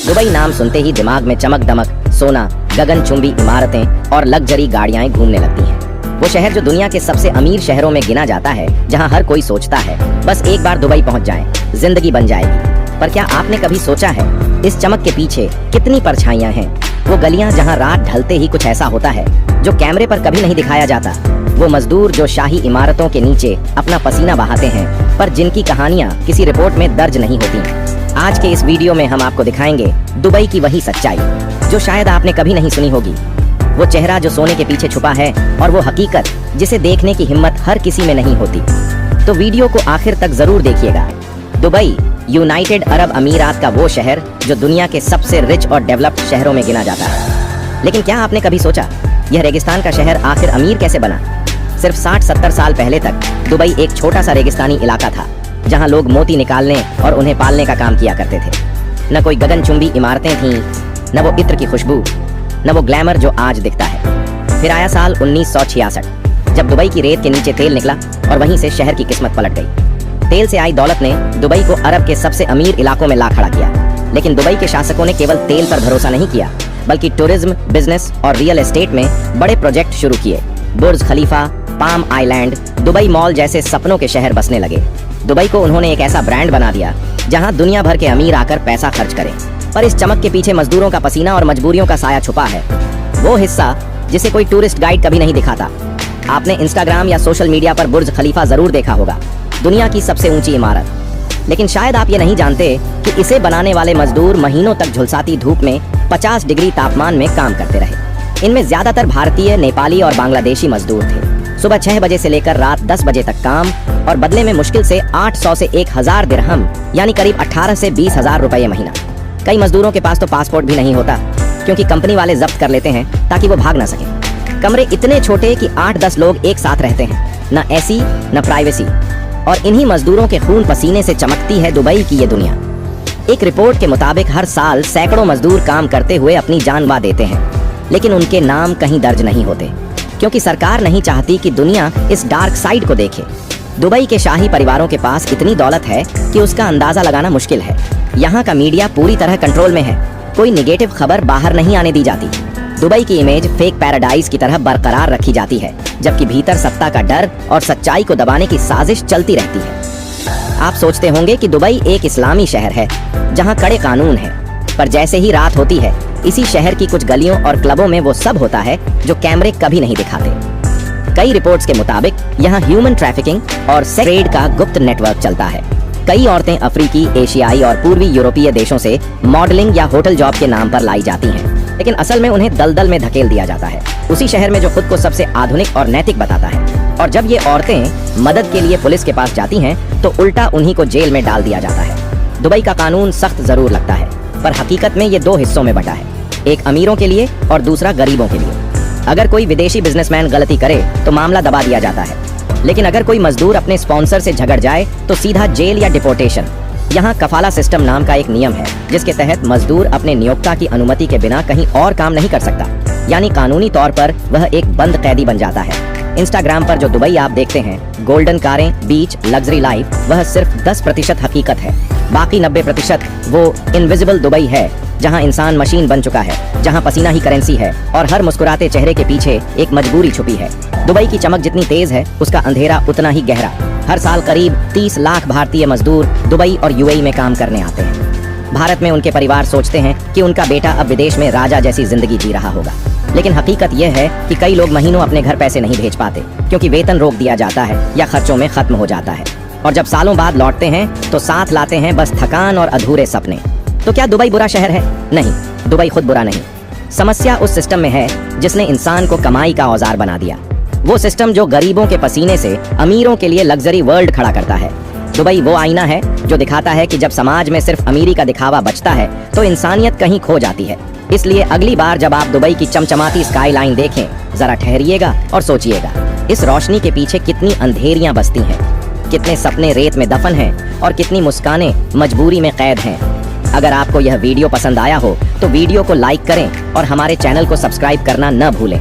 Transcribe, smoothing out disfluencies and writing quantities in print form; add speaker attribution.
Speaker 1: Dubai नाम सुनते ही दिमाग में चमक दमक, सोना, गगनचुंबी इमारतें और लग्जरी गाड़ियां घूमने लगती हैं। वो शहर जो दुनिया के सबसे अमीर शहरों में गिना जाता है, जहां हर कोई सोचता है बस एक बार दुबई पहुंच जाए, जिंदगी बन जाएगी। पर क्या आपने कभी सोचा है इस चमक के पीछे कितनी परछाइयां हैं? वो गलियां जहां रात ढलते ही कुछ ऐसा होता है जो कैमरे पर कभी नहीं दिखाया जाता। वो मजदूर जो शाही इमारतों के नीचे अपना पसीना बहाते हैं, पर जिनकी कहानियां किसी रिपोर्ट में दर्ज नहीं होती। आज के इस वीडियो में हम आपको दिखाएंगे दुबई की वही सच्चाई जो शायद आपने कभी नहीं सुनी होगी। वो चेहरा जो सोने के पीछे छुपा है और वो हकीकत जिसे देखने की हिम्मत हर किसी में नहीं होती। तो वीडियो को आखिर तक जरूर देखिएगा। दुबई यूनाइटेड अरब अमीरात का वो शहर जो दुनिया के सबसे रिच और डेवलप्ड शहरों में गिना जाता है। लेकिन क्या आपने कभी सोचा यह रेगिस्तान का शहर आखिर अमीर कैसे बना? सिर्फ 60-70 साल पहले तक दुबई एक छोटा सा रेगिस्तानी इलाका था, जहां लोग मोती निकालने और उन्हें पालने का काम किया करते थे। न कोई गगनचुंबी इमारतें थीं, न वो इत्र की खुशबू, न वो ग्लैमर जो आज दिखता है। फिर आया साल 1966, जब दुबई की रेत के नीचे तेल निकला और वहीं से शहर की किस्मत पलट गई। तेल से आई दौलत ने दुबई को अरब के सबसे अमीर इलाकों में ला खड़ा किया। लेकिन दुबई के शासकों ने केवल तेल पर भरोसा नहीं किया, बल्कि टूरिज्म, बिजनेस और रियल एस्टेट में बड़े प्रोजेक्ट शुरू किए। बुर्ज खलीफा, पाम आइलैंड, दुबई मॉल जैसे सपनों के शहर बसने लगे। दुबई को उन्होंने एक ऐसा ब्रांड बना दिया जहां दुनिया भर के अमीर आकर पैसा खर्च करें। पर इस चमक के पीछे मजदूरों का पसीना और मजबूरियों का साया छुपा है, वो हिस्सा जिसे कोई टूरिस्ट गाइड कभी नहीं दिखाता। आपने इंस्टाग्राम या सोशल मीडिया पर बुर्ज खलीफा जरूर देखा होगा, दुनिया की सबसे ऊंची इमारत। लेकिन शायद आप ये नहीं जानते कि इसे बनाने वाले मजदूर महीनों तक झुलसाती धूप में 50 डिग्री तापमान में काम करते रहे। इनमें ज्यादातर भारतीय, नेपाली और बांग्लादेशी मजदूर थे। सुबह 6 बजे से लेकर रात 10 बजे तक काम, और बदले में मुश्किल से 800 से 1000 दिरहम, यानी करीब 18 से 20 हजार रुपये महीना। कई मजदूरों के पास तो पासपोर्ट भी नहीं होता, क्योंकि कंपनी वाले जब्त कर लेते हैं ताकि वो भाग ना सकें। कमरे इतने छोटे कि 8-10 लोग एक साथ रहते हैं, न एसी न प्राइवेसी। और इन्हीं मजदूरों के खून पसीने से चमकती है दुबई की ये दुनिया। एक रिपोर्ट के मुताबिक हर साल सैकड़ों मजदूर काम करते हुए अपनी जान गंवा देते हैं, लेकिन उनके नाम कहीं दर्ज नहीं होते, क्योंकि सरकार नहीं चाहती कि दुनिया इस डार्क साइड को देखे। दुबई के शाही परिवारों के पास इतनी दौलत है कि उसका अंदाजा लगाना मुश्किल है। यहाँ का मीडिया पूरी तरह कंट्रोल में है, कोई निगेटिव खबर बाहर नहीं आने दी जाती। दुबई की इमेज फेक पैराडाइज की तरह बरकरार रखी जाती है, जबकि भीतर सत्ता का डर और सच्चाई को दबाने की साजिश चलती रहती है। आप सोचते होंगे कि दुबई एक इस्लामी शहर है जहाँ कड़े कानून है, पर जैसे ही रात होती है, इसी शहर की कुछ गलियों और क्लबों में वो सब होता है जो कैमरे कभी नहीं दिखाते। कई रिपोर्ट्स के मुताबिक यहाँ ह्यूमन ट्रैफिकिंग और सेक्स ट्रेड का गुप्त नेटवर्क चलता है। कई औरतें अफ्रीकी, एशियाई और पूर्वी यूरोपीय देशों से मॉडलिंग या होटल जॉब के नाम पर लाई जाती हैं, लेकिन असल में उन्हें दलदल में धकेल दिया जाता है, उसी शहर में जो खुद को सबसे आधुनिक और नैतिक बताता है। और जब ये औरतें मदद के लिए पुलिस के पास जाती हैं, तो उल्टा उन्हीं को जेल में डाल दिया जाता है। दुबई का कानून सख्त जरूर लगता है, पर हकीकत में ये 2 हिस्सों में बटा है, एक अमीरों के लिए और दूसरा गरीबों के लिए। अगर कोई विदेशी बिजनेसमैन गलती करे तो मामला दबा दिया जाता है, लेकिन अगर कोई मजदूर अपने स्पॉन्सर से झगड़ जाए तो सीधा जेल या डिपोर्टेशन। यहाँ कफाला सिस्टम नाम का एक नियम है, जिसके तहत मजदूर अपने नियोक्ता की अनुमति के बिना कहीं और काम नहीं कर सकता, यानी कानूनी तौर पर वह एक बंद कैदी बन जाता है। इंस्टाग्राम पर जो दुबई आप देखते हैं, गोल्डन कारें, बीच, लग्जरी लाइफ, वह सिर्फ 10% हकीकत है। बाकी 90% वो इनविजिबल दुबई है, जहां इंसान मशीन बन चुका है, जहां पसीना ही करेंसी है और हर मुस्कुराते चेहरे के पीछे एक मजबूरी छुपी है। दुबई की चमक जितनी तेज है, उसका अंधेरा उतना ही गहरा। हर साल करीब 30 लाख भारतीय मजदूर दुबई और यूएई में काम करने आते हैं। भारत में उनके परिवार सोचते हैं कि उनका बेटा अब विदेश में राजा जैसी जिंदगी जी रहा होगा, लेकिन हकीकत यह है कि कई लोग महीनों अपने घर पैसे नहीं भेज पाते, क्योंकि वेतन रोक दिया जाता है या खर्चों में खत्म हो जाता है। और जब सालों बाद लौटते हैं तो साथ लाते हैं बस थकान और अधूरे सपने। तो क्या दुबई बुरा शहर है? नहीं, दुबई खुद बुरा नहीं। समस्या उस सिस्टम में है जिसने इंसान को कमाई का औजार बना दिया। वो सिस्टम जो गरीबों के पसीने से अमीरों के लिए लग्जरी वर्ल्ड खड़ा करता है। दुबई वो आईना है जो दिखाता है कि जब समाज में सिर्फ अमीरी का दिखावा बचता है तो इंसानियत कहीं खो जाती है। इसलिए अगली बार जब आप दुबई की चमचमाती स्काईलाइन देखें, जरा ठहरिएगा और सोचिएगा, इस रोशनी के पीछे कितनी अंधेरियां बसती हैं, कितने सपने रेत में दफन हैं और कितनी मुस्कानें मजबूरी में कैद हैं। अगर आपको यह वीडियो पसंद आया हो तो वीडियो को लाइक करें और हमारे चैनल को सब्सक्राइब करना न भूलें।